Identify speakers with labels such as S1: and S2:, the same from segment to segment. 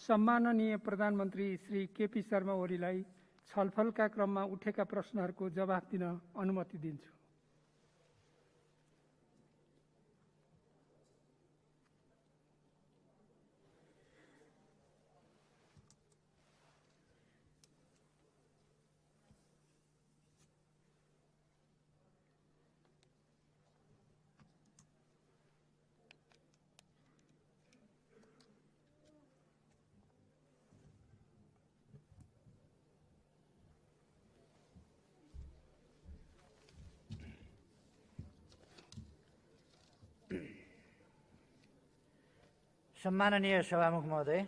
S1: सम्माननीय प्रधानमन्त्री श्री केपी शर्मा ओलीलाई छलफलका क्रममा उठेका प्रश्नहरूको जवाफ दिन अनुमति दिन्छु।
S2: सम्माननीय सभामुख महोदय,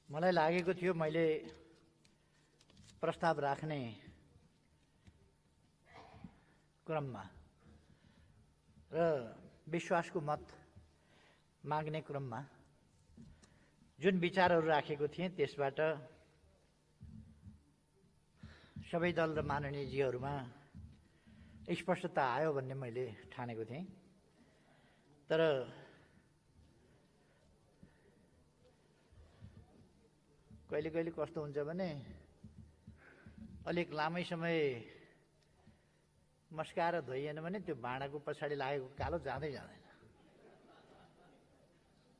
S2: मलाई लागेको थियो मैले प्रस्ताव राख्ने क्रममा र विश्वासको मत माग्ने क्रममा जुन विचारहरू राखेको थिएँ त्यसबाट सबै दल र माननीयजीहरूमा स्पष्टता आयो भन्ने मैले ठानेको थिएँ। तर कहिले कहिले कस्तो हुन्छ भने अलिक लामै समय मस्काएर धोइएन भने त्यो भाँडाको पछाडि लागेको कालो जाँदै जाँदैन,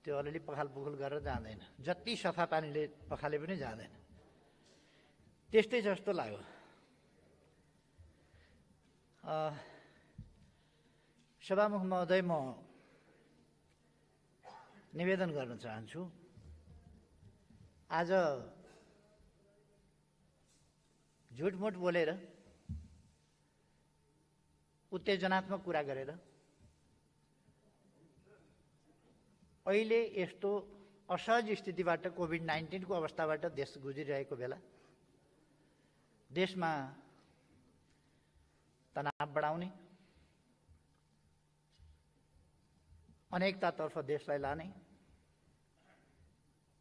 S2: त्यो अलिअलि पखाल पुखुल गरेर जाँदैन, जति सफा पानीले पखाले पनि जाँदैन। त्यस्तै जस्तो लाग्यो। सभामुख महोदय, म निवेदन गर्न चाहन्छु, आज झुटमुट बोलेर उत्तेजनात्मक कुरा गरेर अहिले यस्तो असहज स्थितिबाट कोभिड-19 को अवस्थाबाट देश गुज्रिरहेको बेला देशमा तनाव बढाउने, अनेकतातर्फ देशलाई लाने,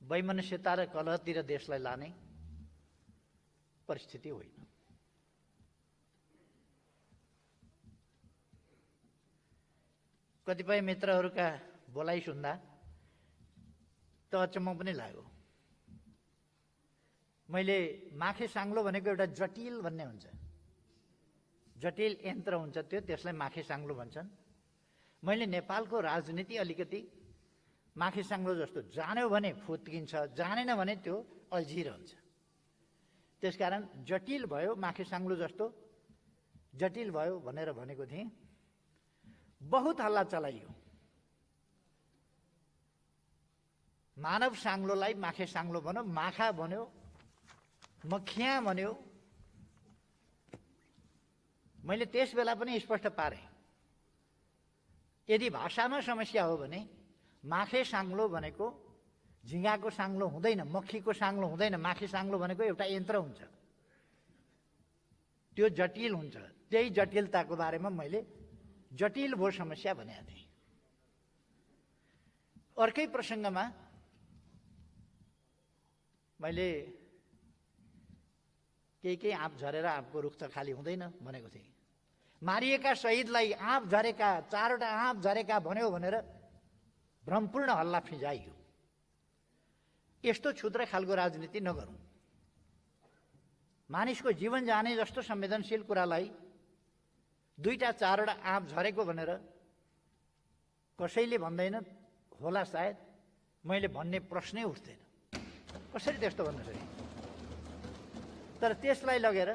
S2: वैमनस्यता र कलहतिर देशलाई लाने परिस्थिति होइन। कतिपय मित्रहरूका बोलाइ सुन्दा त अचम्म पनि लाग्यो। मैले माखे साङ्लो भनेको एउटा जटिल भन्ने हुन्छ, जटिल यन्त्र हुन्छ त्यो, त्यसलाई माखे साङ्लो भन्छन्। मैले नेपालको राजनीति अलिकति माखे साङ्लो जस्तो, जान्यो भने फुत्किन्छ, जानेन भने त्यो अल्झिरहन्छ। त्यसकारण जटिल भयो, माखे साङ्लो जस्तो जटिल भयो भनेर भनेको थिएँ। बहुत हल्ला चलाइयो, मानव साङ्लोलाई माखे साङ्लो भन्यो, माखा भन्यो, मखिया भन्यो। मैले त्यस बेला पनि स्पष्ट पारेँ, यदि भाषामा समस्या हो भने माखे साङ्लो भनेको झिँगाको साङ्लो हुँदैन, मक्खीको साङ्लो हुँदैन। माखे साङ्लो भनेको एउटा यन्त्र हुन्छ, त्यो जटिल हुन्छ। त्यही जटिलताको बारेमा मैले जटिल भो समस्या भनेको थिएँ। अर्कै प्रसङ्गमा मैले केही आँप झरेर आँपको रुख त खाली हुँदैन भनेको थिएँ। मारिएका शहीदलाई आँप झरेका, 4वटा आँप झरेका भन्यो भनेर भ्रमपूर्ण हल्ला फिजाइयो। यस्तो क्षुद्र खालको राजनीति नगरौँ। मानिसको जीवन जाने जस्तो संवेदनशील कुरालाई 2टा 4वटा आँप झरेको भनेर कसैले भन्दैन होला, सायद मैले भन्ने प्रश्नै उठ्दैन। कसरी त्यस्तो भन्न सके? तर त्यसलाई लगेर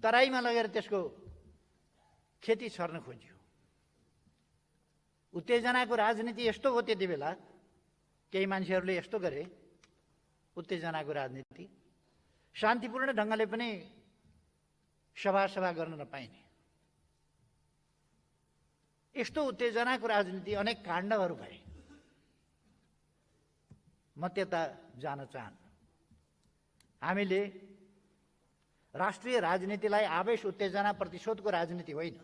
S2: तराईमा लगेर त्यसको खेती छर्न खोजियो। उत्तेजनाको राजनीति यस्तो हो। त्यति बेला केही मान्छेहरूले यस्तो गरे, उत्तेजनाको राजनीति, शान्तिपूर्ण ढङ्गले पनि सभा गर्न नपाइने यस्तो उत्तेजनाको राजनीति, अनेक काण्डहरू भए। म त्यता जान चाहन्न। हामीले राष्ट्रिय राजनीतिलाई आवेश, उत्तेजना, प्रतिशोधको राजनीति होइन,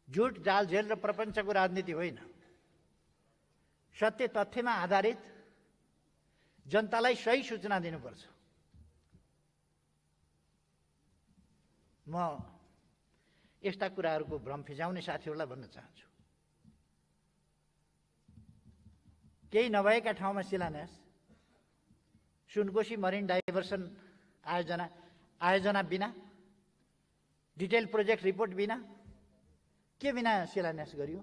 S2: झुट, जाल, जेल र प्रपञ्चको राजनीति होइन। सत्य तथ्यमा आधारित जनतालाई सही सूचना दिनुपर्छ। म यस्ता कुराहरूको भ्रम फिजाउने साथीहरूलाई भन्न चाहन्छु। केही नभएका ठाउँमा शिलान्यास, सुनकोशी मरिन डाइभर्सन आयोजना बिना, डिटेल प्रोजेक्ट रिपोर्ट बिना, के बिना शिलान्यास गरियो?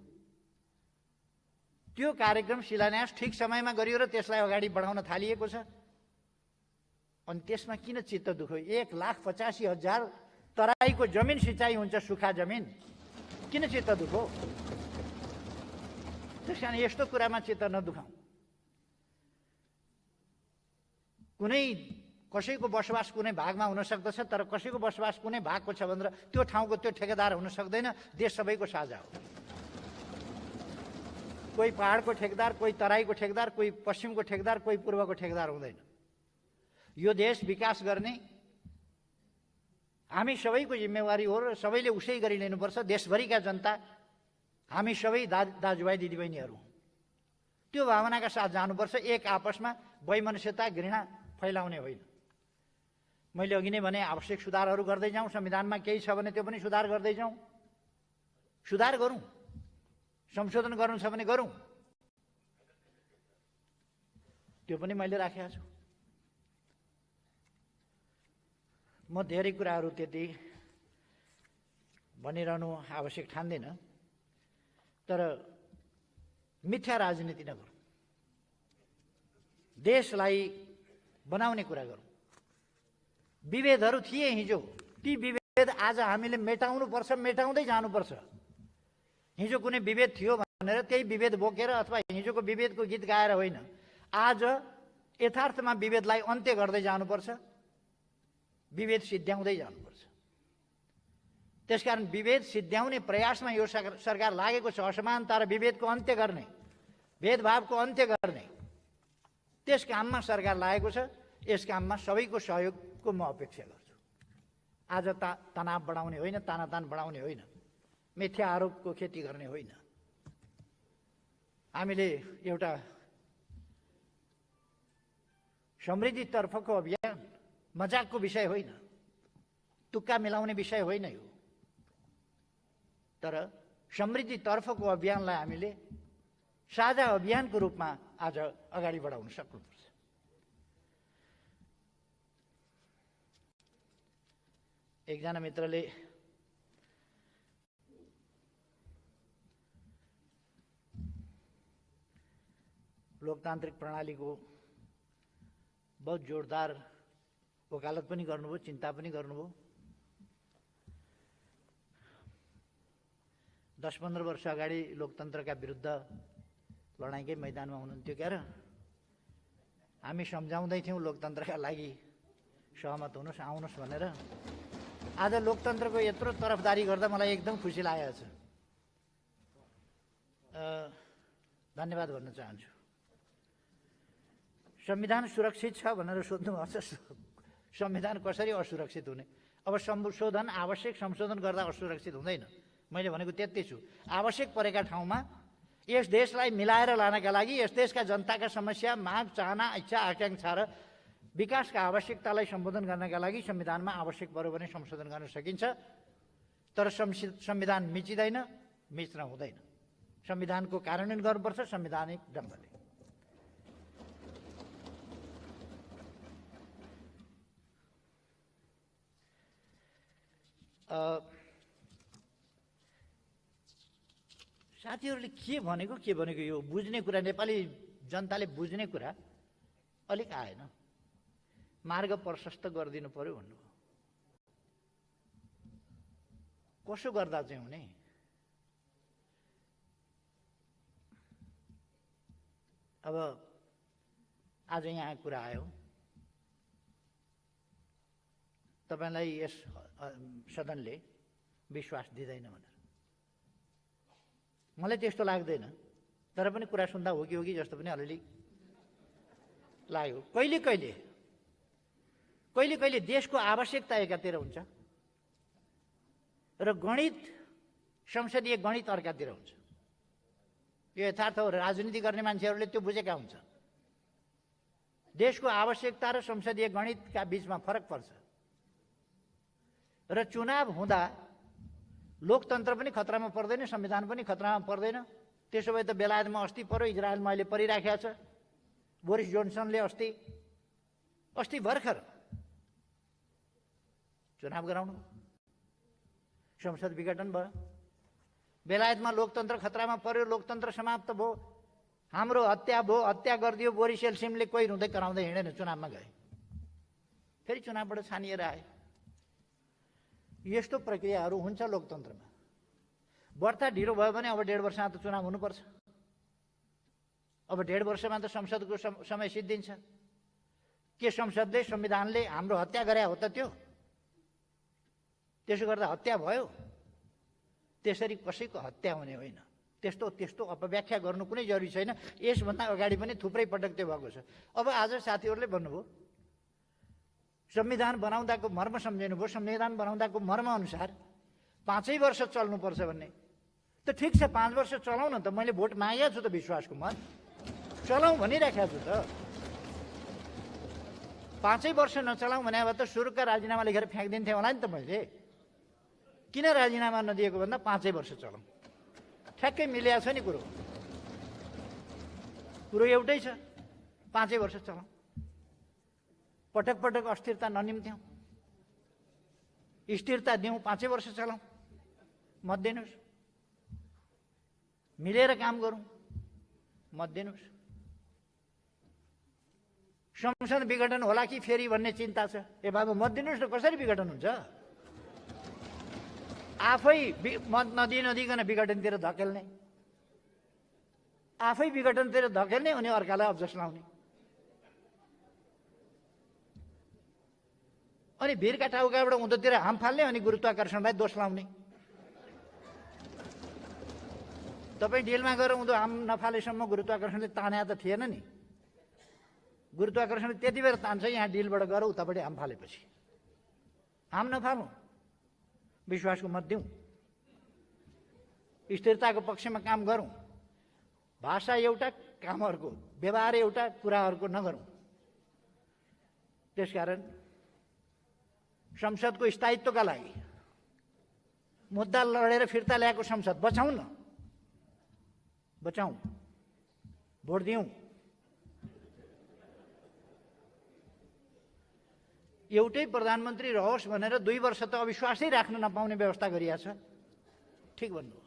S2: त्यो कार्यक्रम शिलान्यास ठिक समयमा गरियो र त्यसलाई अगाडि बढाउन थालिएको छ। अनि त्यसमा किन चित्त दुख्यो? 1,85,000 तराईको जमिन सिँचाइ हुन्छ, सुखा जमिन, किन चित्त दुख्यो? त्यस कारण यस्तो कुरामा चित्त नदुखाऊ। कुनै कसैको बसोबास कुनै भागमा हुन सक्दछ, तर कसैको बसोबास कुनै भागको छ भनेर त्यो ठाउँको त्यो ठेकेदार हुन सक्दैन। देश सबैको साझा हो। कोही पहाडको ठेकेदार, कोही तराईको ठेकेदार, कोही पश्चिमको ठेकेदार, कोही पूर्वको ठेकेदार हुँदैन। यो देश विकास गर्ने हामी सबैको जिम्मेवारी हो र सबैले उसै गरी लिनुपर्छ। देशभरिका जनता हामी सबै दाजुभाइ दिदीबहिनीहरू हौँ। त्यो भावनाका साथ जानुपर्छ। एक आपसमा वैमनस्यता, घृणा फैलाउने होइन। मैले अघि नै भने आवश्यक सुधारहरू गर्दै जाउँ। संविधानमा केही छ भने त्यो पनि सुधार गर्दै जाउँ। सुधार गरौँ, संशोधन गर्नु छ भने गरौँ। त्यो पनि मैले राखेको छु। म धेरै कुराहरू त्यति भनिरहनु आवश्यक ठान्दिनँ, तर मिथ्या राजनीति नगरौँ। देशलाई बनाउने कुरा गरौँ। विभेदहरू थिए हिजो, ती विभेद आज हामीले मेटाउनुपर्छ, मेटाउँदै जानुपर्छ। हिजो कुनै विभेद थियो भनेर त्यही विभेद बोकेर अथवा हिजोको विभेदको गीत गाएर होइन, आज यथार्थमा विभेदलाई अन्त्य गर्दै जानुपर्छ, विभेद सिद्ध्याउँदै जानुपर्छ। त्यसकारण विभेद सिद्ध्याउने प्रयासमा यो सरकार लागेको छ। असमानता र विभेदको अन्त्य गर्ने, भेदभावको अन्त्य गर्ने त्यस काममा सरकार लागेको छ। यस काममा सबैको सहयोगको म अपेक्षा गर्छु। आज तनाव बढाउने होइन, तानातान बढाउने होइन, मिथ्या आरोपको खेती गर्ने होइन। हामीले एउटा समृद्धितर्फको अभियान मजाकको विषय होइन, तुक्का मिलाउने विषय होइन यो, तर समृद्धितर्फको अभियानलाई हामीले साझा अभियानको रूपमा आज अगाडि बढाउन सक्नुपर्छ। एकजना मित्रले लोकतान्त्रिक प्रणालीको बहुत जोरदार वकालत पनि गर्नुभयो, चिन्ता पनि गर्नुभयो। 10-15 वर्ष अगाडि लोकतन्त्रका विरुद्ध लडाइँकै मैदानमा हुनुहुन्थ्यो क्या र? हामी सम्झाउँदै थियौँ लोकतन्त्रका लागि सहमत हुनुहोस्, आउनुहोस् भनेर। आज लोकतन्त्रको यत्रो तरफदारी गर्दा मलाई एकदम खुसी लागेको छ। धन्यवाद भन्न चाहन्छु। संविधान सुरक्षित छ भनेर सोध्नुभएको छ। संविधान कसरी असुरक्षित हुने? अब संशोधन, आवश्यक संशोधन गर्दा असुरक्षित हुँदैन। मैले भनेको त्यति छु। आवश्यक परेका ठाउँमा यस देशलाई मिलाएर लानका लागि, यस देशका जनताका समस्या, माग, चाहना, इच्छा, आकांक्षा र विकासका आवश्यकतालाई सम्बोधन गर्नका लागि संविधानमा आवश्यक पर्यो भने संशोधन गर्न सकिन्छ। तर संविधान मिचिँदैन, मिच्न हुँदैन। संविधानको कार्यान्वयन गर्नुपर्छ संवैधानिक ढङ्गले। साथीहरूले के भनेको यो बुझ्ने कुरा, नेपाली जनताले बुझ्ने कुरा अलिक आएन। मार्ग प्रशस्त गरिदिनु पर्यो भन्नुभयो। कसो गर्दा चाहिँ हुने? अब आज यहाँ कुरा आयो, तपाईलाई यस सदनले विश्वास दिँदैन भनेर मलाई त्यस्तो लाग्दैन। तर पनि कुरा सुन्दा हो कि जस्तो पनि अलिअलि लाग्यो। कहिले कहिले देशको आवश्यकता एकातिर हुन्छ र गणित, संसदीय गणित अर्कातिर हुन्छ। यो यथार्थ हो। राजनीति गर्ने मान्छेहरूले त्यो बुझेका हुन्छ। देशको आवश्यकता र संसदीय गणितका बीचमा फरक पर्छ। र चुनाव हुँदा लोकतन्त्र पनि खतरामा पर्दैन, संविधान पनि खतरामा पर्दैन। त्यसो भए त बेलायतमा अस्ति पर्यो, इजरायलमा अहिले परिराखेको छ। बोरिस जोन्सनले अस्ति भर्खर चुनाव गराउनु, संसद विघटन भयो। बेलायतमा लोकतन्त्र खतरामा पर्यो, लोकतन्त्र समाप्त भयो, हाम्रो हत्या भयो, हत्या गरिदियो। बोरिस एल्सिमले कोही रुँदै कराउँदै हिँडेन, चुनावमा गए, फेरि चुनावबाट छानिएर आए। यस्तो प्रक्रियाहरू हुन्छ लोकतन्त्रमा। बढ्ता ढिलो भयो भने अब 1.5 वर्षमा त चुनाव हुनुपर्छ। अब 1.5 वर्षमा त संसदको समय सिद्धिन्छ। के संसदले, संविधानले हाम्रो हत्या गरे हो त? त्यसो गर्दा हत्या भयो? त्यसरी कसैको हत्या हुने होइन। त्यस्तो अपव्याख्या गर्नु कुनै जरुरी छैन। यसभन्दा अगाडि पनि थुप्रै पटक त्यो भएको छ। अब आज साथीहरूले भन्नुभयो संविधान बनाउँदाको मर्म सम्झिनु भयो। संविधान बनाउँदाको मर्म अनुसार 5 वर्ष चल्नुपर्छ भन्ने त ठिक छ, 5 वर्ष चलाउँ न त। मैले भोट मागेको छु त, विश्वासको मत चलाउँ भनिराखेको छु त। 5 वर्ष नचलाउँ भने अब त सुरुका राजीनामा लेखेर फ्याँकिदिन्थेँ होला नि त मैले। किन राजीनामा नदिएको भन्दा 5 वर्ष चलाउँ, ठ्याक्कै मिलेको छ नि कुरो एउटै छ। 5 वर्ष चलाउँ, पटक पटक अस्थिरता ननिम्त्यौँ, स्थिरता दिउँ। 5 वर्ष चलाउँ, मत दिनुहोस्। मिलेर काम गरौँ, मत दिनुहोस्। संसद विघटन होला कि फेरि भन्ने चिन्ता छ। ए बाबु मत दिनुहोस् न, कसरी विघटन हुन्छ? आफै मत नदिकन विघटनतिर धकेल्ने, आफै विघटनतिर धकेल्ने, अनि अर्कालाई अब्जस लाउने। अनि भिरका टाउकाबाट उँधोतिर हाम फाल्ने, अनि गुरुत्वाकर्षणलाई दोष लाउने। तपाईँ डिलमा गएर उँधो हाम नफालेसम्म गुरुत्वाकर्षणले तान्या त थिएन नि। गुरुत्वाकर्षणले त्यति बेर तान्छ, यहाँ डिलबाट गएर उतापट्टि हाम फालेपछि। हाम नफालौँ, विश्वासको मत दिउँ, स्थिरताको पक्षमा काम गरौँ। भाषा एउटा, काम अर्को, व्यवहार एउटा, कुरा अर्को नगरौँ। त्यसकारण संसदको स्थायित्वका लागि मुद्दा लडेर फिर्ता ल्याएको संसद बचाउँ न, बचाउँ, भोट दिउँ। एउटै प्रधानमन्त्री रहोस् भनेर 2 वर्ष त अविश्वासै राख्न नपाउने व्यवस्था गरिएको छ। ठिक भन्नु,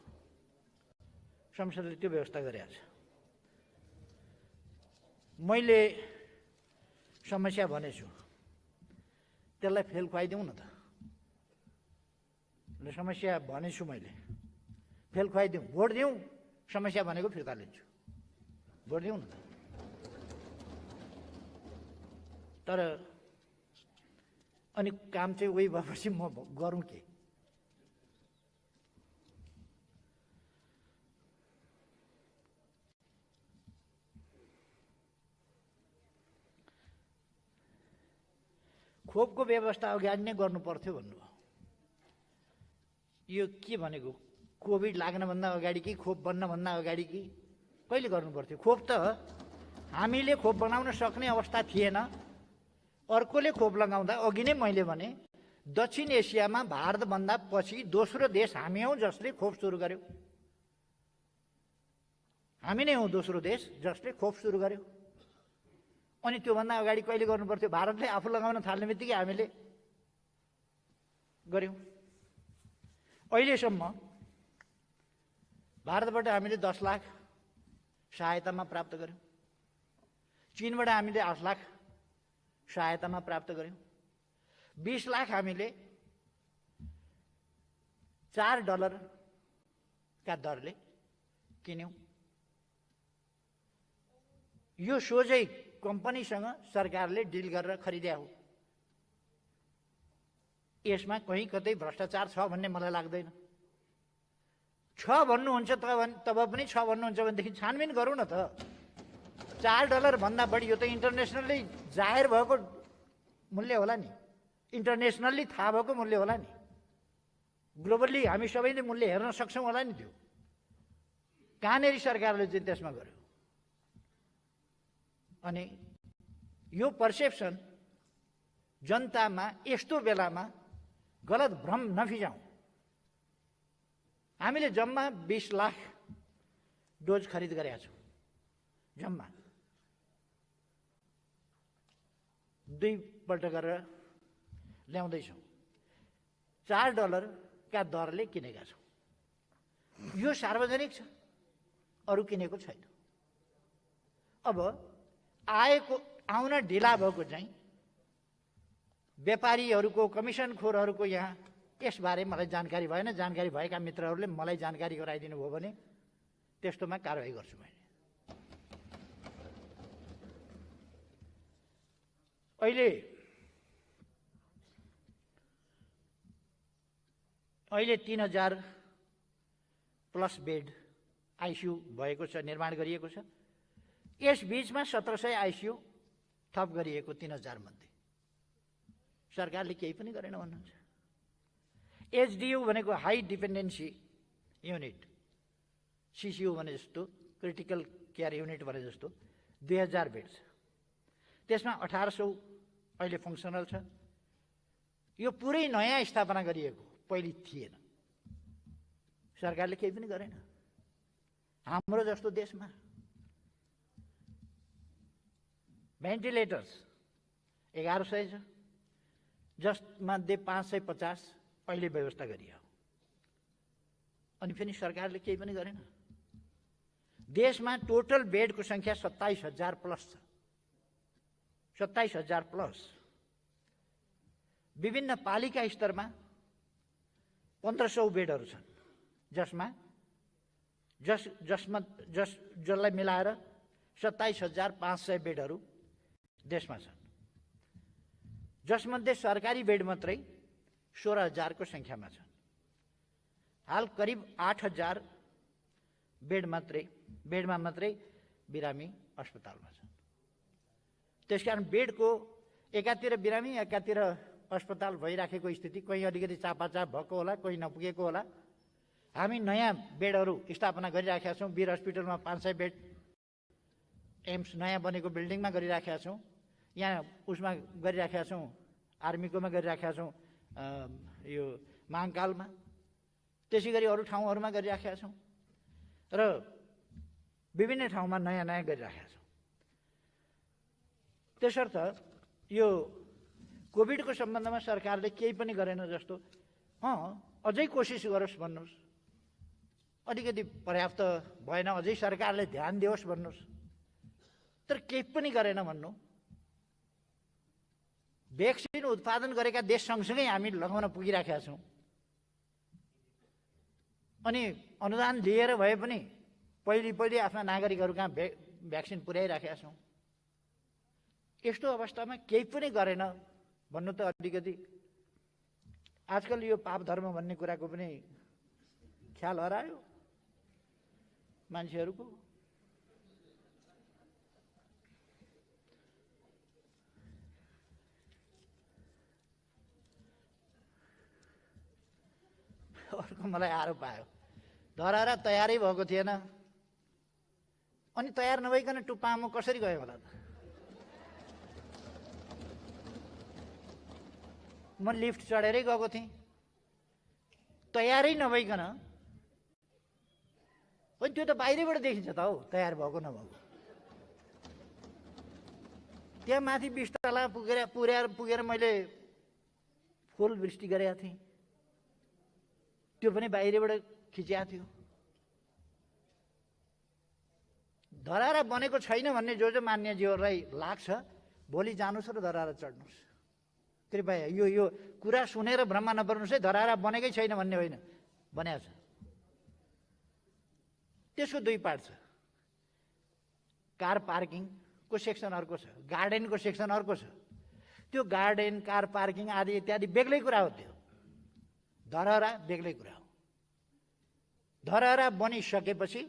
S2: संसदले त्यो व्यवस्था गरिएको छ। मैले समस्या भनेछु, त्यसलाई फेल खुवाइदिउँ न त। समस्या भनेछु मैले, फेल खुवाइदिउँ, भोट दिउँ, समस्या भनेको फिर्ता लिन्छु, भोट दिउँ न त। तर अनि काम चाहिँ उही भएपछि म गरौँ के? खोपको व्यवस्था अगाडि नै गर्नु पर्थ्यो भन्नुभयो। यो के भनेको? कोभिड लाग्नभन्दा अगाडि कि खोप बन्नभन्दा अगाडि कि कहिले गर्नु पर्थ्यो? खोप त हामीले खोप बनाउन सक्ने अवस्था थिएन। अर्कोले खोप लगाउँदा अघि नै मैले भने दक्षिण एसियामा भारतभन्दा पछि दोस्रो देश हामी हौँ जसले खोप सुरु गर्यो। हामी नै हौँ दोस्रो देश जसले खोप सुरु गर्यो। अनि त्योभन्दा अगाडि कहिले गर्नु पर्थ्यो? भारतले आफू लगाउन थाल्ने बित्तिकै हामीले गर्यौँ। अहिलेसम्म भारतबाट हामीले 10 लाख सहायतामा प्राप्त गर्यौँ। चीनबाट हामीले 8 लाख सहायतामा प्राप्त गर्यौँ। 20 लाख हामीले $4 का दरले किन्यौँ। यो सोझै कम्पनीसँग सरकारले डिल गरेर खरिदिया हो। यसमा कहीँ कतै भ्रष्टाचार छ भन्ने मलाई लाग्दैन। छ भन्नुहुन्छ तब पनि छ भन्नुहुन्छ भनेदेखि छानबिन गरौँ न त। $4 भन्दा बढी यो त इन्टरनेसनली जाहेर भएको मूल्य होला नि, इन्टरनेसनल्ली थाहा भएको मूल्य होला नि, ग्लोबल्ली हामी सबैले मूल्य हेर्न सक्छौँ होला नि। त्यो कहाँनेरि सरकारले चाहिँ त्यसमा गर्यो? अनि यो पर्सेप्सन जनतामा यस्तो बेलामा गलत भ्रम नफिजाउँ। हामीले जम्मा 20 लाख डोज खरिद गरेका छौँ। जम्मा 2 पल्ट गरेर ल्याउँदैछौँ। $4 का दरले किनेका छौँ। यो सार्वजनिक छ, अरू किनेको छैन। अब आउन ढिला भएको चाहिँ व्यापारीहरूको, कमिसनखोरहरूको यहाँ यसबारे मलाई जानकारी भएन। जानकारी भएका मित्रहरूले मलाई जानकारी गराइदिनु भयो भने त्यस्तोमा कारवाही गर्छु मैले। अहिले 3000 प्लस बेड आइसियु भएको छ, निर्माण गरिएको छ। यस बीचमा 1700 आइसियु थप गरिएको 3000 मध्ये। सरकारले केही पनि गरेन भन्नुहुन्छ। एचडियू भनेको हाई डिपेन्डेन्सी युनिट, सिसियु भने जस्तो, क्रिटिकल केयर युनिट भने जस्तो 2000 बेड छ। त्यसमा 1800 अहिले फङ्सनल छ। यो पुरै नयाँ स्थापना गरिएको, पहिले थिएन। सरकारले केही पनि गरेन। हाम्रो जस्तो देशमा भेन्टिलेटर्स 1100 छ, जसमध्ये 550 अहिले व्यवस्था गरियो। अनि फेरि सरकारले केही पनि गरेन। देशमा टोटल बेडको सङ्ख्या 27,000 प्लस छ। 27,000 प्लस। विभिन्न पालिका स्तरमा 1500 बेडहरू छन्, जसलाई मिलाएर 27,500 बेडहरू देशमा छन्, जसमध्ये सरकारी बेड मात्रै 16,000 को सङ्ख्यामा छन्। हाल करिब 8,000 बेडमा मात्रै बिरामी अस्पतालमा छन्। त्यसकारण बेडको एकातिर बिरामी, एकातिर अस्पताल भइराखेको स्थिति, कहीँ अलिकति चापाचाप भएको होला, कहीँ नपुगेको होला। हामी नयाँ बेडहरू स्थापना गरिराखेका छौँ। वीर हस्पिटलमा 500 बेड, एम्स नयाँ बनेको बिल्डिङमा गरिराखेका छौँ। यहाँ उसमा गरिराखेका छौँ, आर्मीकोमा गरिराखेका छौँ, यो महाकालमा। त्यसै गरी अरू ठाउँहरूमा गरिराखेका छौँ र विभिन्न ठाउँमा नयाँ नयाँ गरिराखेका छौँ। त्यसर्थ यो कोभिडको सम्बन्धमा सरकारले केही पनि गरेन जस्तो, अझै कोसिस गरोस् भन्नुहोस्, अलिकति पर्याप्त भएन अझै सरकारले ध्यान दियोस् भन्नुहोस्, तर केही पनि गरेन भन्नु। भ्याक्सिन उत्पादन गरेका देश सँगसँगै हामी लगाउन पुगिराखेका छौँ। अनि अनुदान लिएर भए पनि पहिले आफ्ना नागरिकहरू कहाँ भ्याक्सिन पुर्याइराखेका छौँ। यस्तो अवस्थामा केही पनि गरेन भन्नु त अलिकति आजकल यो पाप धर्म भन्ने कुराको पनि ख्याल हरायो मान्छेहरूको। अर्को मलाई आरोप आयो, धरारा तयारै भएको थिएन। अनि तयार नभइकन टुप्पामा कसरी गयो होला त? म लिफ्ट चढेरै गएको थिएँ, तयारै नभइकन। अनि त्यो त बाहिरबाट देखिन्छ त हौ, तयार भएको नभएको। त्यहाँ माथि 20 तला पुगेर मैले फुल वृष्टि गरेका थिएँ। त्यो पनि बाहिरबाट खिचिएको थियो। धरारा बनेको छैन भन्ने जो मान्यजीहरूलाई लाग्छ, भोलि जानुहोस् र धरारा चढ्नुहोस्। कृपया यो कुरा सुनेर भ्रममा नपर्नुहोस् है। धरारा बनेकै छैन भन्ने होइन, बनेको छ। त्यसको 2 पार्ट छ। कार पार्किङको सेक्सन अर्को छ, गार्डनको सेक्सन अर्को छ। त्यो गार्डन, कार पार्किङ आदि इत्यादि बेग्लै कुरा हो। त्यो धरहरा बेग्लै कुरा हो। धरहरा बनिसकेपछि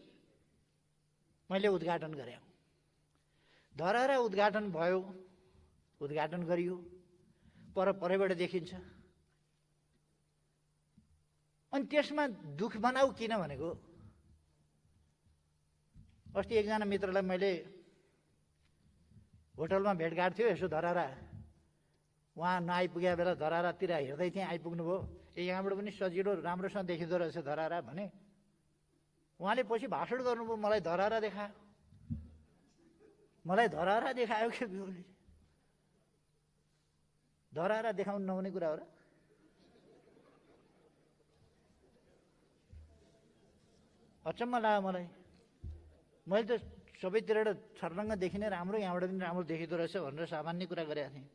S2: मैले उद्घाटन गरेँ। धरहरा उद्घाटन भयो, उद्घाटन गरियो, परैबाट देखिन्छ। अनि त्यसमा दुख बनाऊ किन भनेको, अस्ति एकजना मित्रलाई मैले होटलमा भेटघाट थियो, यसो धरहरा, उहाँ नआइपुगेको बेला धरहरातिर हेर्दै थिएँ, आइपुग्नुभयो। यहाँबाट पनि सजिलो राम्रोसँग देखिँदो रहेछ धरारा भने उहाँले पछि भाषण गर्नुभयो, मलाई धरारा देखायो, मलाई धरारा देखायो के बिउले। धरारा देखाउनु नहुने कुरा हो र? अचम्म लाग्यो मलाई। मैले त सबैतिरबाट छर्लङ्ग देखिने राम्रो, यहाँबाट पनि राम्रो देखिँदो रहेछ भनेर सामान्य कुरा गरेका थिएँ।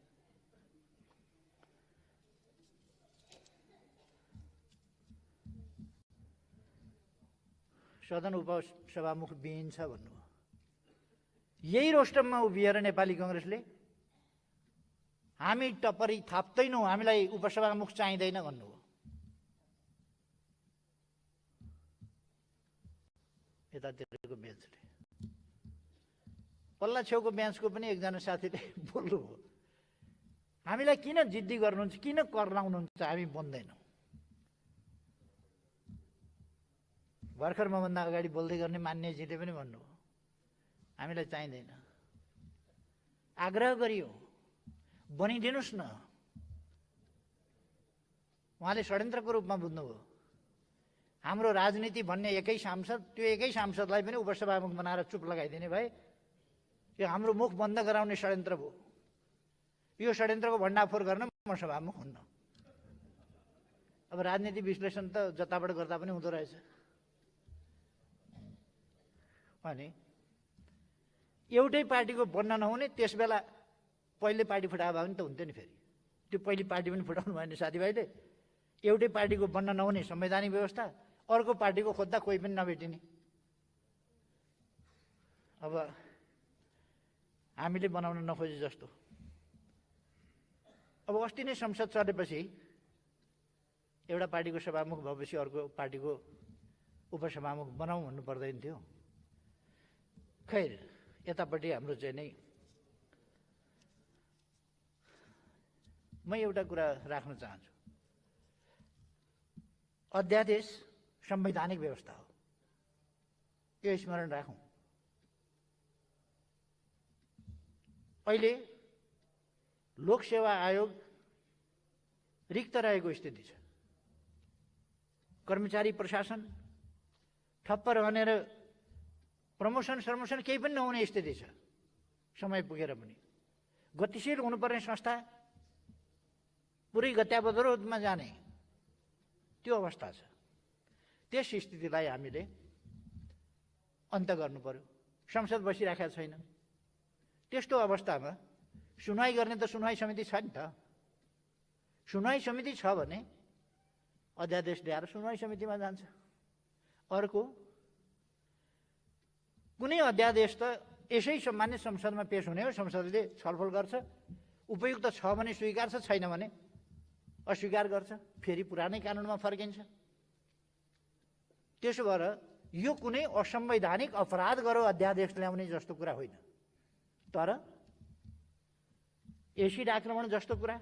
S2: सदन उपसभामुख बिइन्छ भन्नुभयो। यही रोस्टममा उभिएर नेपाली कङ्ग्रेसले हामी टपरी थाप्दैनौँ, हामीलाई उपसभामुख चाहिँदैन भन्नुभयो। यतातिरको बेन्चले, पल्ला छेउको बेन्चको पनि एकजना साथीले बोल्नुभयो, हामीलाई किन जिद्दी गर्नुहुन्छ, किन कर लाउनुहुन्छ, हामी बन्दैनौँ। भर्खर मभन्दा अगाडि बोल्दै गर्ने मान्यजीले पनि भन्नुभयो, हामीलाई चाहिँदैन। आग्रह गरियो, बनिदिनुहोस् न। उहाँले षड्यन्त्रको रूपमा बुझ्नुभयो। हाम्रो राजनीति भन्ने एकै सांसद, त्यो एकै सांसदलाई पनि उपसभामुख बनाएर चुप लगाइदिने भए यो हाम्रो मुख बन्द गराउने षड्यन्त्र भयो। यो षड्यन्त्रको भण्डाफोर गर्न म सभामुख हुन्न। अब राजनीति विश्लेषण त जताबाट गर्दा पनि हुँदो रहेछ। अनि एउटै पार्टीको बन्न नहुने, त्यस बेला पहिले पार्टी फुटाए भए पनि त हुन्थ्यो नि। फेरि त्यो पहिले पार्टी पनि फुटाउनु भयो नि साथीभाइले। एउटै पार्टीको बन्न नहुने संवैधानिक व्यवस्था, अर्को पार्टीको खोज्दा कोही पनि नभेटिने। अब हामीले बनाउन नखोजे जस्तो। अब अस्ति नै संसद चलेपछि एउटा पार्टीको सभामुख भएपछि अर्को पार्टीको उपसभामुख बनाऊ भन्नु पर्दैन थियो। खैर, यतापट्टि हाम्रो चाहिँ नै म एउटा कुरा राख्न चाहन्छु। अध्यादेश संवैधानिक व्यवस्था हो, यो स्मरण राखौँ। अहिले लोकसेवा आयोग रिक्त रहेको स्थिति छ। कर्मचारी प्रशासन ठप्प रहने र प्रमोसन केही पनि नहुने स्थिति छ। समय पुगेर पनि गतिशील हुनुपर्ने संस्था पुरै गत्यावरोधमा जाने त्यो अवस्था छ। त्यस स्थितिलाई हामीले अन्त गर्नु पर्यो। संसद बसिरहेको छैन। त्यस्तो अवस्थामा सुनवाई गर्ने त सुनवाई समिति छ नि त। सुनवाई समिति छ भने अध्यादेश ल्याएर सुनवाई समितिमा जान्छ। अर्को कुनै अध्यादेश त यसै सामान्य संसदमा पेश हुने हो, संसदले छलफल गर्छ, उपयुक्त छ भने स्वीकार्छ, छैन भने अस्वीकार गर्छ, फेरि पुरानै कानुनमा फर्किन्छ। त्यसो भएर यो कुनै असंवैधानिक अपराध गरो अध्यादेश ल्याउने जस्तो कुरा होइन। तर एसिड आक्रमण जस्तो कुरा,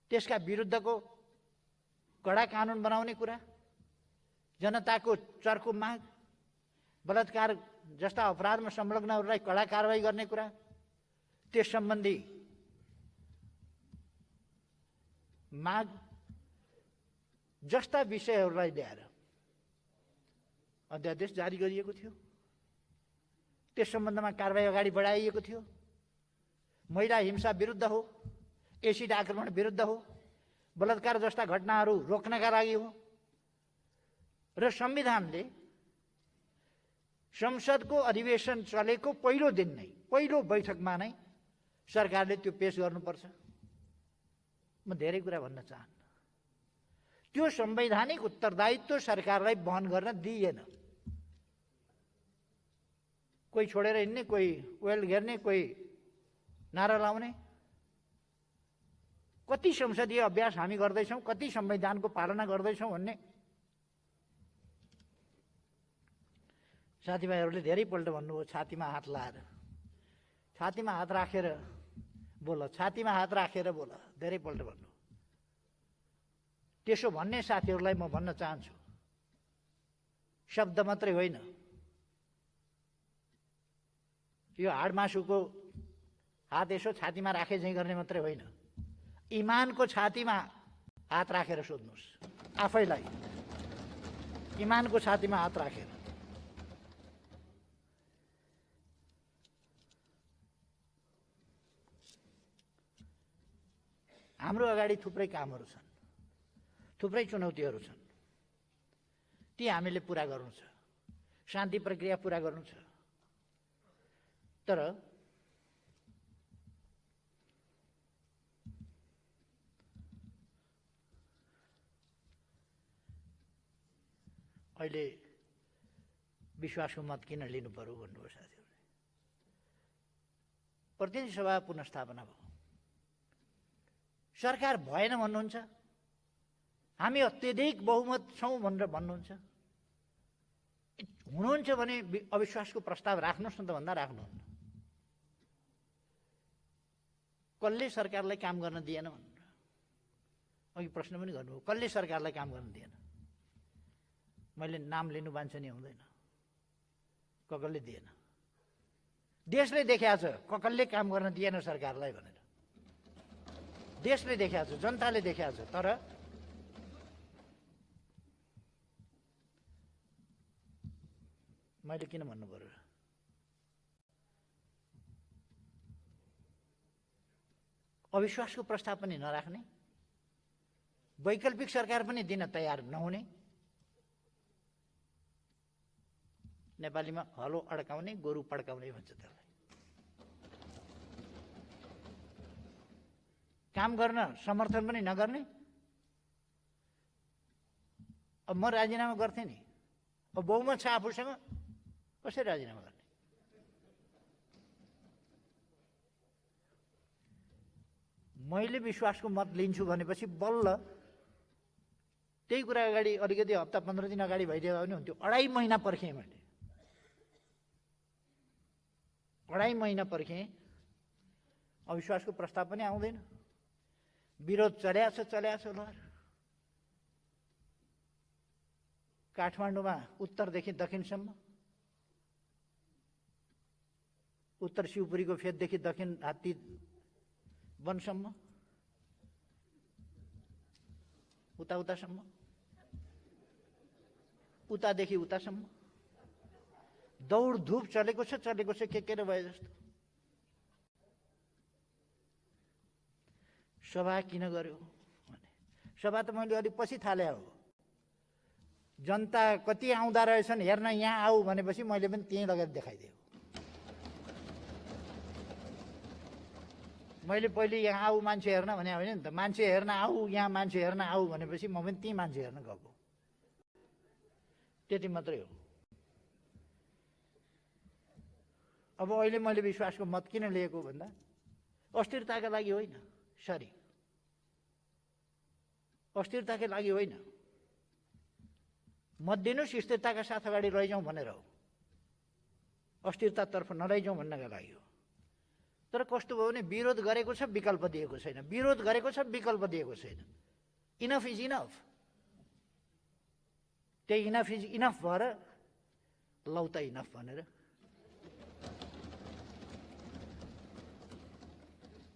S2: त्यसका विरुद्धको कडा कानुन बनाउने कुरा, जनताको चर्को माग, बलात्कार जस्ता अपराधमा संलग्नहरूलाई कडा कारवाही गर्ने कुरा, त्यस सम्बन्धी माग जस्ता विषयहरूलाई ल्याएर अध्यादेश जारी गरिएको थियो। त्यस सम्बन्धमा कारवाही अगाडि बढाइएको थियो। महिला हिंसा विरुद्ध हो, एसिड आक्रमण विरुद्ध हो, बलात्कार जस्ता घटनाहरू रोक्नका लागि हो। र संविधानले संसदको अधिवेशन चलेको पहिलो दिन नै, पहिलो बैठकमा नै सरकारले त्यो पेश गर्नुपर्छ। म धेरै कुरा भन्न चाहन्न। त्यो संवैधानिक उत्तरदायित्व सरकारलाई वहन गर्न दिइएन। कोही छोडेर हिँड्ने, कोही वेल घेर्ने, कोही नारा लाउने। कति संसदीय अभ्यास हामी गर्दैछौँ, कति संविधानको पालना गर्दैछौँ भन्ने साथीभाइहरूले धेरैपल्ट भन्नुभयो। छातीमा हात लाएर, छातीमा हात राखेर बोल, छातीमा हात राखेर बोल, धेरैपल्ट भन्नु। त्यसो भन्ने साथीहरूलाई म भन्न चाहन्छु, शब्द मात्रै होइन, यो हाडमासुको हात यसो छातीमा राखे झैँ गर्ने मात्रै होइन, इमानको छातीमा हात राखेर सोध्नुहोस् आफैलाई, इमानको छातीमा हात राखेर। हाम्रो अगाडि थुप्रै कामहरू छन्, थुप्रै चुनौतीहरू छन्, ती हामीले पुरा गर्नु छ, शान्ति प्रक्रिया पुरा गर्नु छ। तर अहिले विश्वासको मत किन लिनु पर्यो भन्नुभयो साथीहरूले। प्रतिनिधि सभा पुनर्स्थापना भयो, सरकार भएन भन्नुहुन्छ, हामी अत्यधिक बहुमत छौँ भनेर भन्नुहुन्छ। हुनुहुन्छ भने अविश्वासको प्रस्ताव राख्नुहोस् न त भन्दा राख्नुहुन्न। कसले सरकारलाई काम गर्न दिएन भनेर अघि प्रश्न पनि गर्नुभयो, कसले सरकारलाई काम गर्न दिएन? मैले नाम लिनु बान्छ नि हुँदैन, कसले दिएन? देशले देखाएको छ कसले काम गर्न दिएन सरकारलाई भनेर। देशले देखाएको छ, जनताले देखाएको छ। तर मैले किन भन्नु पर्यो? अविश्वासको प्रस्ताव पनि नराख्ने, वैकल्पिक सरकार पनि दिन तयार नहुने, नेपालीमा हलो अड्काउने गोरु पड्काउने भन्छ त्यसलाई। काम गर्न समर्थन पनि नगर्ने। अब म राजीनामा गर्थेँ नि, अब बहुमत छ आफूसँग, कसरी राजीनामा गर्ने? मैले विश्वासको मत लिन्छु भनेपछि बल्ल त्यही कुरा अगाडि अलिकति हप्ता 15 दिन अगाडि भइदियो भने हुन्थ्यो। 2.5 महिना पर्खेँ मैले, 2.5 महिना पर्खेँ, अविश्वासको प्रस्ताव पनि आउँदैन। विरोध चल्याछ लहर। काठमाडौँमा उत्तरदेखि दक्षिणसम्म, उत्तर शिवपुरीको फेददेखि दक्षिण हात्ती वनसम्म, उतासम्म, उतादेखि उतासम्म दौडधुप चलेको छ के भए जस्तो। सभा किन गर्यो भने सभा त मैले अलिक पछि थाले हो। जनता कति आउँदा रहेछन् हेर्न यहाँ आऊ भनेपछि मैले पनि त्यहीँ लगेर देखाइदिएँ। मैले पहिले यहाँ आऊ मान्छे हेर्न भने होइन नि त, मान्छे हेर्न आऊ, यहाँ मान्छे हेर्न आऊ भनेपछि म पनि त्यहीँ मान्छे हेर्न गएको, त्यति मात्रै हो। अब अहिले मैले विश्वासको मत किन लिएको भन्दा अस्थिरताका लागि होइन, सरी अस्थिरताकै लागि होइन, मत दिनुहोस् स्थिरताका साथ अगाडि लैजाउँ भनेर हो, अस्थिरतातर्फ नलैजाउँ भन्नका लागि हो। तर कस्तो भयो भने विरोध गरेको छ, विकल्प दिएको छैन, विरोध गरेको छ, विकल्प दिएको छैन। इनफ इज इनफ, त्यही इनफ इज इनफ भएर लौ त इनफ भनेर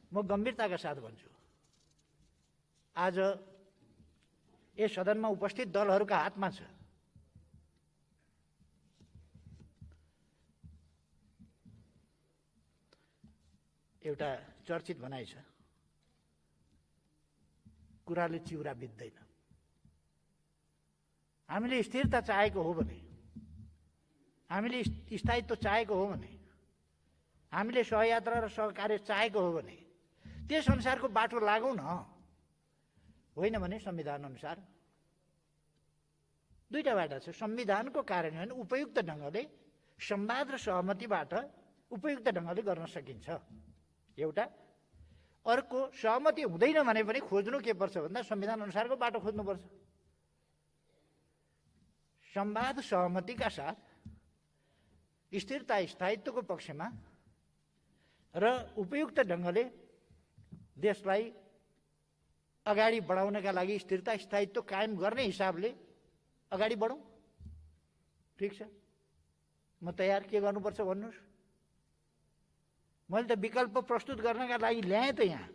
S2: म गम्भीरताका साथ भन्छु। आज यस सदनमा उपस्थित दलहरूका हातमा छ एउटा चर्चित भनाइ छ, कुराले चिउरा बित्दैन। हामीले स्थिरता चाहेको हो भने, हामीले स्थायित्व चाहेको हो भने, हामीले सहयात्रा र सहकार्य चाहेको हो भने त्यस अनुसारको बाटो लागौँ न। होइन भने संविधान अनुसार दुईटा बाटो छ। संविधानको कार्यान्वयन उपयुक्त ढङ्गले संवाद र सहमतिबाट उपयुक्त ढङ्गले गर्न सकिन्छ एउटा। अर्को सहमति हुँदैन भने पनि खोज्नु के पर्छ भन्दा संविधान अनुसारको बाटो खोज्नुपर्छ। संवाद सहमतिका साथ स्थिरता स्थायित्वको पक्षमा र उपयुक्त ढङ्गले देशलाई अगाडि बढाउनका लागि स्थिरता स्थायित्व कायम गर्ने हिसाबले अगाडि बढौँ। ठिक छ, म तयार, के गर्नुपर्छ भन्नुहोस्। मैले त विकल्प प्रस्तुत गर्नका लागि ल्याएँ त यहाँ।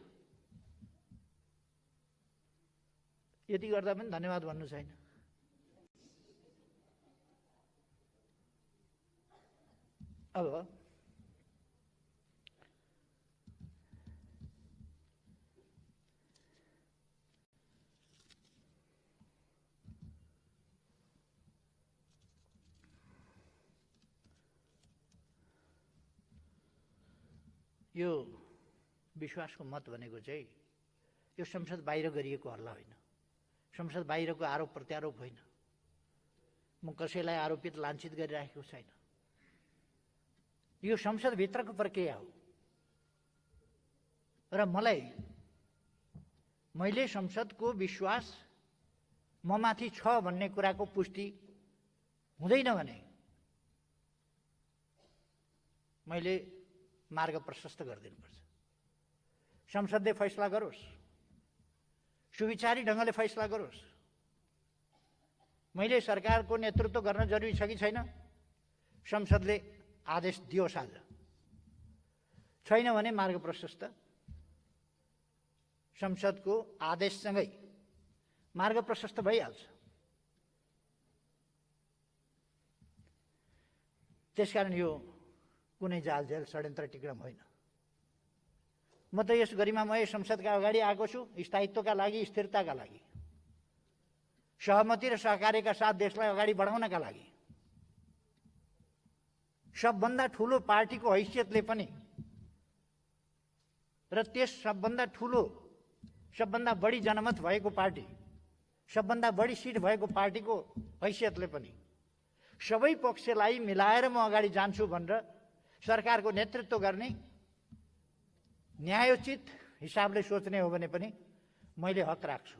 S2: यति गर्दा पनि धन्यवाद भन्नु छैन। अब यो विश्वासको मत भनेको चाहिँ यो संसद बाहिर गरिएको हल्ला होइन, संसद बाहिरको आरोप प्रत्यारोप होइन, म कसैलाई आरोपित लाञ्छित गरिराखेको छैन। यो संसदभित्रको प्रक्रिया हो र मैले संसदको विश्वास ममाथि छ भन्ने कुराको पुष्टि हुँदैन भने मैले मार्ग प्रशस्त गरिदिनुपर्छ। संसदले फैसला गरोस्, सुविचारी ढङ्गले फैसला गरोस्। मैले सरकारको नेतृत्व गर्न जरुरी छ कि छैन, संसदले आदेश दियोस्। आज छैन भने मार्ग प्रशस्त, संसदको आदेशसँगै मार्ग प्रशस्त भइहाल्छ। त्यसकारण यो कुनै जालझेल षड्यन्त्र टिक्रम होइन। म त यस गरिमामय संसदका अगाडि आएको छु स्थायित्वका लागि, स्थिरताका लागि, सहमति र सहकार्यका साथ देशलाई अगाडि बढाउनका लागि। सबभन्दा ठुलो पार्टीको हैसियतले पनि र त्यस सबभन्दा ठुलो, सबभन्दा बढी जनमत भएको पार्टी, सबभन्दा बढी सिट भएको पार्टीको हैसियतले पनि सबै पक्षलाई मिलाएर म अगाडि जान्छु भनेर सरकारको नेतृत्व गर्ने, न्यायोचित हिसाबले सोच्ने हो भने पनि मैले हक राख्छु।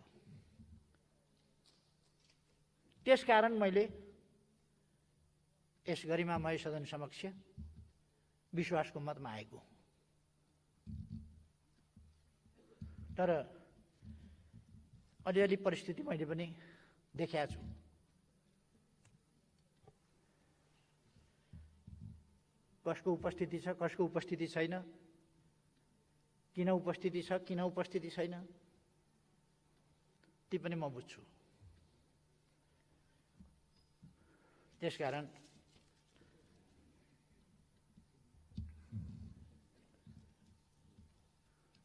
S2: त्यसकारण मैले यस गरिमामय सदन समक्ष विश्वासको मत मागेको। तर अलिअलि परिस्थिति मैले पनि देखेको छु। कसको उपस्थिति छ, कसको उपस्थिति छैन, किन उपस्थिति छ, किन उपस्थिति छैन, ती पनि म बुझ्छु। त्यसकारण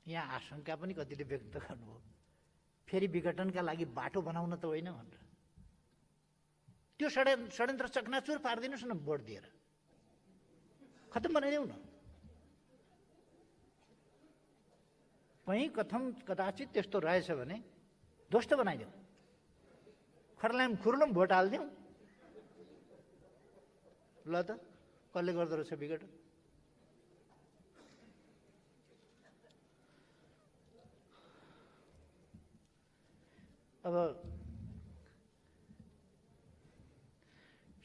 S2: यहाँ आशंका पनि कतिले व्यक्त गर्नुभयो, फेरि विघटनका लागि बाटो बनाउन त होइन भनेर। त्यो षड्यन्त्र चकनाचुर पारिदिनुहोस् न, भोट दिएर खत्तम बनाइदेऊ न। कहीँ कदाचित त्यस्तो रहेछ भने ध्वस्त बनाइदेऊ, खर्लाम खुर्लुम भोट हालिदेऊ। ल त कसले गर्दो रहेछ विघटन? अब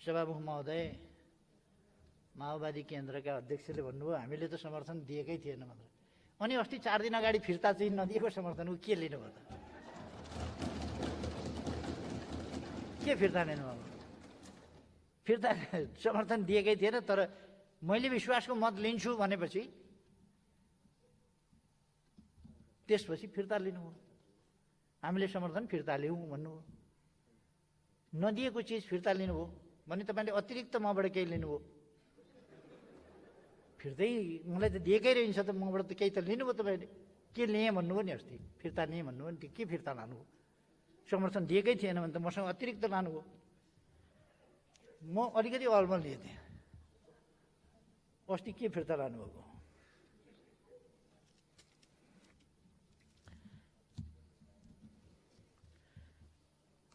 S2: सभामुख महोदय, माओवादी केन्द्रका अध्यक्षले भन्नुभयो हामीले त समर्थन दिएकै थिएन मात्र। अनि अस्ति 4 दिन अगाडि फिर्ता चाहिँ नदिएको समर्थन के लिनुभयो त? के फिर्ता लिनुभयो? फिर्ता समर्थन दिएकै थिएन, तर मैले विश्वासको मत लिन्छु भनेपछि त्यसपछि फिर्ता लिनुभयो। हामीले समर्थन फिर्ता लिउँ भन्नुभयो। नदिएको चिज फिर्ता लिनुभयो भने तपाईँले अतिरिक्त मबाट केही लिनुभयो। फिर्तै मलाई त दिएकै रहन्छ त, मबाट त केही त लिनुभयो तपाईँले। के लिएँ भन्नुभयो नि अस्ति, फिर्ता लिएँ भन्नुभयो नि, के फिर्ता लानुभयो? समर्थन दिएकै थिएन भने त मसँग अतिरिक्त लानुभयो। म अलिकति अलमल लिएँ थिएँ, अस्ति के फिर्ता लानुभएको?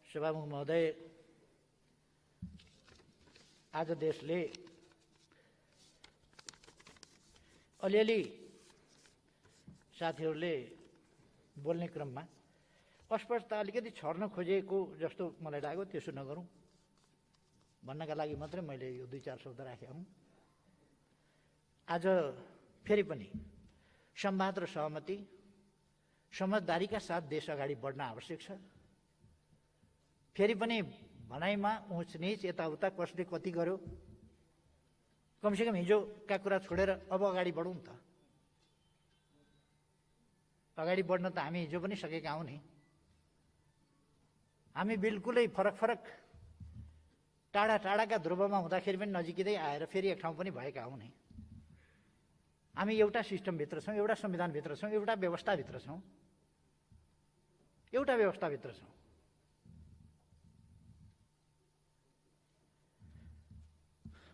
S2: सभामुख महोदय, आज देशले अलिअलि साथीहरूले बोल्ने क्रममा अस्पष्टता अलिकति छर्न खोजेको जस्तो मलाई लाग्यो। त्यसो नगरौँ भन्नका लागि मात्रै मैले यो 2-4 शब्द राखेँ हुँ। आज फेरि पनि संवाद र सहमति, समझदारीका साथ देश अगाडि बढ्न आवश्यक छ। फेरि पनि भनाइमा उच नीच यताउता कसले कति गर्यो, कमसेकम हिजोका कुरा छोडेर अब अगाडि बढौँ त। अगाडि बढ्न त हामी हिजो पनि सकेका हौँ नि। हामी बिल्कुलै फरक फरक टाढा टाढाका ध्रुवमा हुँदाखेरि पनि नजिकै आएर फेरि एक ठाउँ पनि भएका हौँ नि। हामी एउटा सिस्टमभित्र छौँ, एउटा संविधानभित्र छौँ, एउटा व्यवस्थाभित्र छौँ, एउटा व्यवस्थाभित्र छौँ।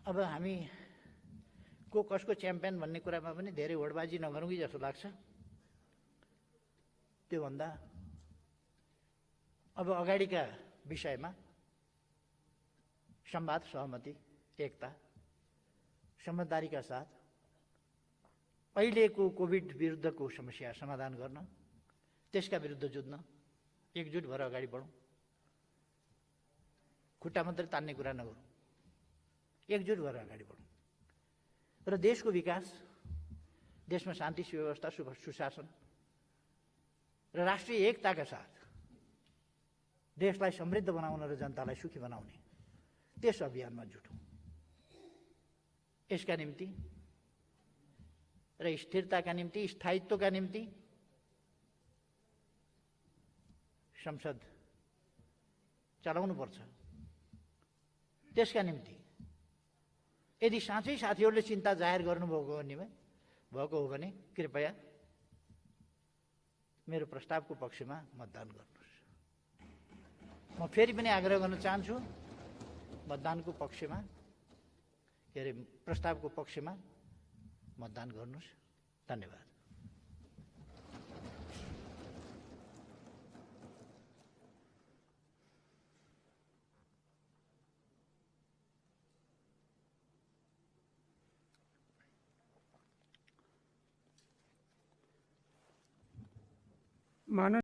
S2: अब हामी को कसको च्याम्पियन भन्ने कुरामा पनि धेरै होडबाजी नगरौँ कि जस्तो लाग्छ। त्योभन्दा अब अगाडिका विषयमा संवाद, सहमति, एकता, समझदारीका साथ अहिलेको कोभिड विरुद्धको समस्या समाधान गर्न, त्यसका विरुद्ध जुझ्न एकजुट भएर अगाडि बढौँ। खुट्टा मात्रै तान्ने कुरा नगरौँ, एकजुट भएर अगाडि बढौँ र देशको विकास, देशमा शान्ति सुव्यवस्था, सुशासन र राष्ट्रिय एकताका साथ देशलाई समृद्ध बनाउन र जनतालाई सुखी बनाउने त्यस अभियानमा जुटौँ। यसका निम्ति र स्थिरताका निम्ति, स्थायित्वका निम्ति संसद चलाउनुपर्छ। त्यसका निम्ति यदि साँच्चै साथीहरूले चिन्ता जाहेर गर्नुभएको हो भने कृपया मेरो प्रस्तावको पक्षमा मतदान गर्नुहोस्। म फेरि पनि आग्रह गर्न चाहन्छु, मतदानको पक्षमा प्रस्तावको पक्षमा मतदान गर्नुहोस्। धन्यवाद।
S1: माननीय